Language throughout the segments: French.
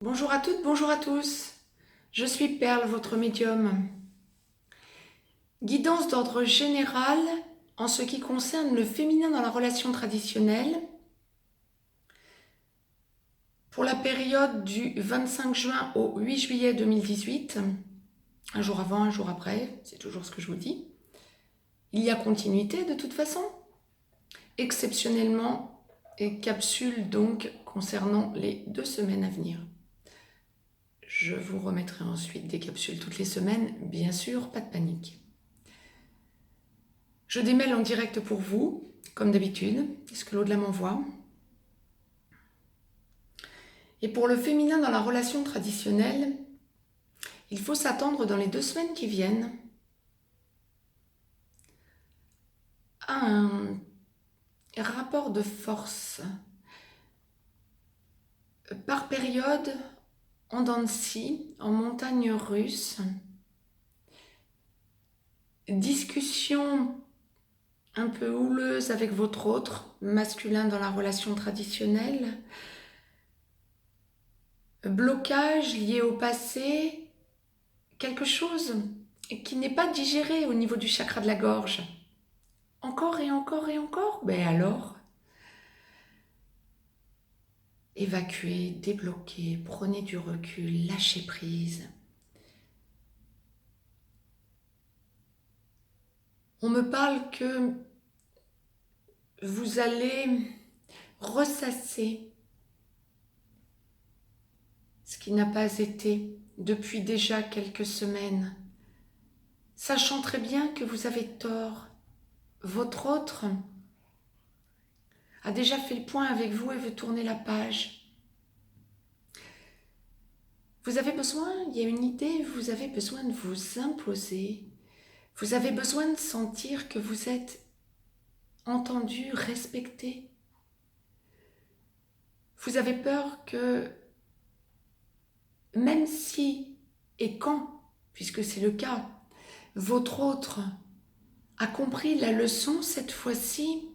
Bonjour à toutes, bonjour à tous. Je suis Perle, votre médium. Guidance d'ordre général en ce qui concerne le féminin dans la relation traditionnelle pour la période du 25 juin au 8 juillet 2018. Un jour avant, un jour après, c'est toujours ce que je vous dis. Il y a continuité de toute façon. Exceptionnellement, et capsule donc concernant les 2 semaines à venir. Je vous remettrai ensuite des capsules toutes les semaines, bien sûr, pas de panique. Je démêle en direct pour vous, comme d'habitude, ce que l'au-delà m'envoie. Et pour le féminin dans la relation traditionnelle, il faut s'attendre dans les 2 semaines qui viennent à un rapport de force par période en dents de scie, en montagne russe, discussion un peu houleuse avec votre autre, masculin dans la relation traditionnelle, blocage lié au passé, quelque chose qui n'est pas digéré au niveau du chakra de la gorge. Encore et encore et encore? Ben alors, évacuez, débloquez, prenez du recul, lâchez prise. On me parle que vous allez ressasser ce qui n'a pas été depuis déjà quelques semaines, sachant très bien que vous avez tort. Votre autre a déjà fait le point avec vous et veut tourner la page. Vous avez besoin, il y a une idée, vous avez besoin de vous imposer. Vous avez besoin de sentir que vous êtes entendu, respecté. Vous avez peur que, même si et quand, puisque c'est le cas, votre autre a compris la leçon cette fois-ci,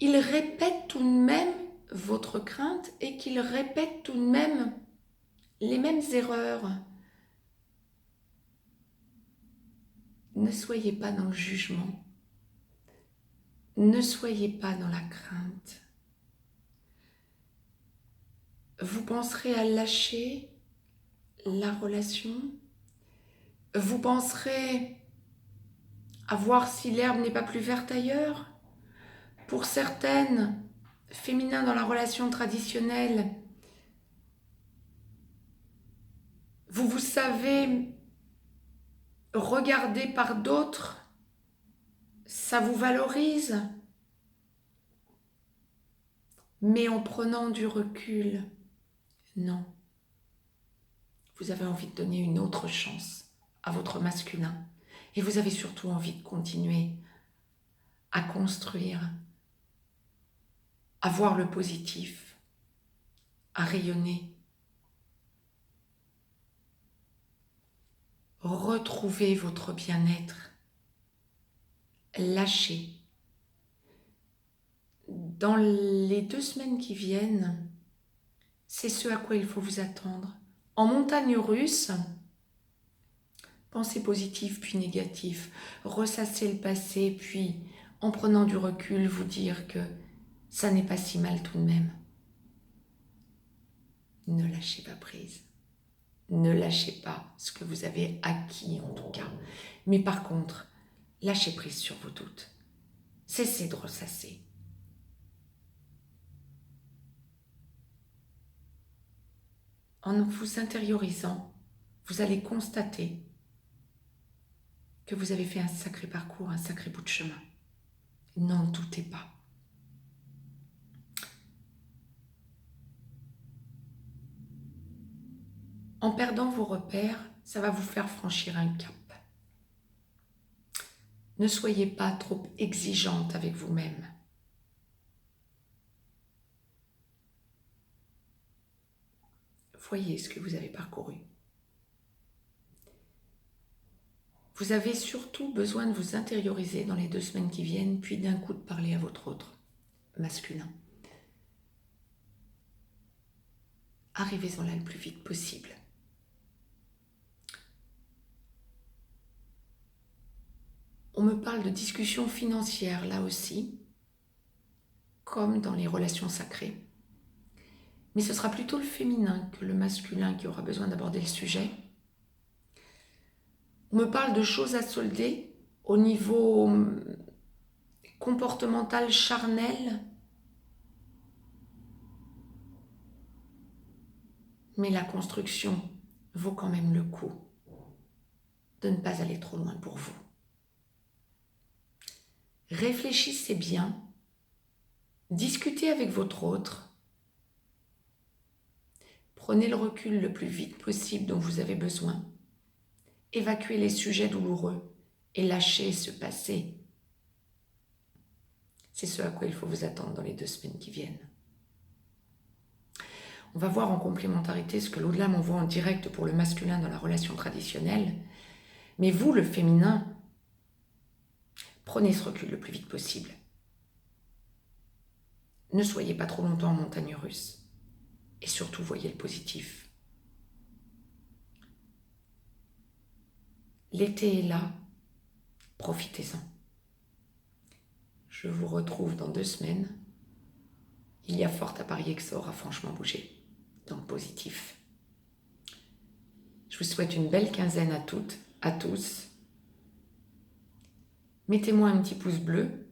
il répète tout de même votre crainte et qu'il répète tout de même les mêmes erreurs. Ne soyez pas dans le jugement. Ne soyez pas dans la crainte. Vous penserez à lâcher la relation. Vous penserez à voir si l'herbe n'est pas plus verte ailleurs. Pour certaines, féminins dans la relation traditionnelle, vous savez regarder par d'autres, ça vous valorise, mais en prenant du recul, non. Vous avez envie de donner une autre chance à votre masculin et vous avez surtout envie de continuer à construire, à voir le positif, à rayonner. Retrouvez votre bien-être. Lâchez. Dans les 2 semaines qui viennent, c'est ce à quoi il faut vous attendre. En montagne russe, pensez positif puis négatif, ressassez le passé puis en prenant du recul vous dire que ça n'est pas si mal tout de même. Ne lâchez pas prise. Ne lâchez pas ce que vous avez acquis en tout cas. Mais par contre, lâchez prise sur vos doutes. Cessez de ressasser. En vous intériorisant, vous allez constater que vous avez fait un sacré parcours, un sacré bout de chemin. N'en doutez pas. En perdant vos repères, ça va vous faire franchir un cap. Ne soyez pas trop exigeante avec vous-même. Voyez ce que vous avez parcouru. Vous avez surtout besoin de vous intérioriser dans les 2 semaines qui viennent, puis d'un coup de parler à votre autre masculin. arrivez-en là le plus vite possible. On me parle de discussions financières là aussi, comme dans les relations sacrées. Mais ce sera plutôt le féminin que le masculin qui aura besoin d'aborder le sujet. On me parle de choses à solder au niveau comportemental, charnel. Mais la construction vaut quand même le coup de ne pas aller trop loin pour vous. Réfléchissez bien, discutez avec votre autre, prenez le recul le plus vite possible dont vous avez besoin, évacuez les sujets douloureux et lâchez ce passé. C'est ce à quoi il faut vous attendre dans les 2 semaines qui viennent. On va voir en complémentarité ce que l'au-delà m'envoie en direct pour le masculin dans la relation traditionnelle, mais vous, le féminin, prenez ce recul le plus vite possible. Ne soyez pas trop longtemps en montagne russe. Et surtout, voyez le positif. L'été est là. Profitez-en. Je vous retrouve dans 2 semaines. Il y a fort à parier que ça aura franchement bougé. Donc positif. Je vous souhaite une belle quinzaine à toutes, à tous. Mettez-moi un petit pouce bleu.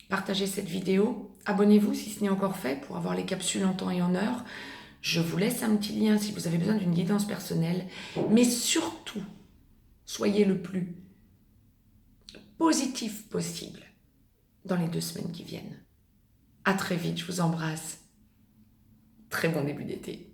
Partagez cette vidéo. Abonnez-vous si ce n'est encore fait pour avoir les capsules en temps et en heure. Je vous laisse un petit lien si vous avez besoin d'une guidance personnelle. Mais surtout, soyez le plus positif possible dans les 2 semaines qui viennent. À très vite, je vous embrasse. Très bon début d'été.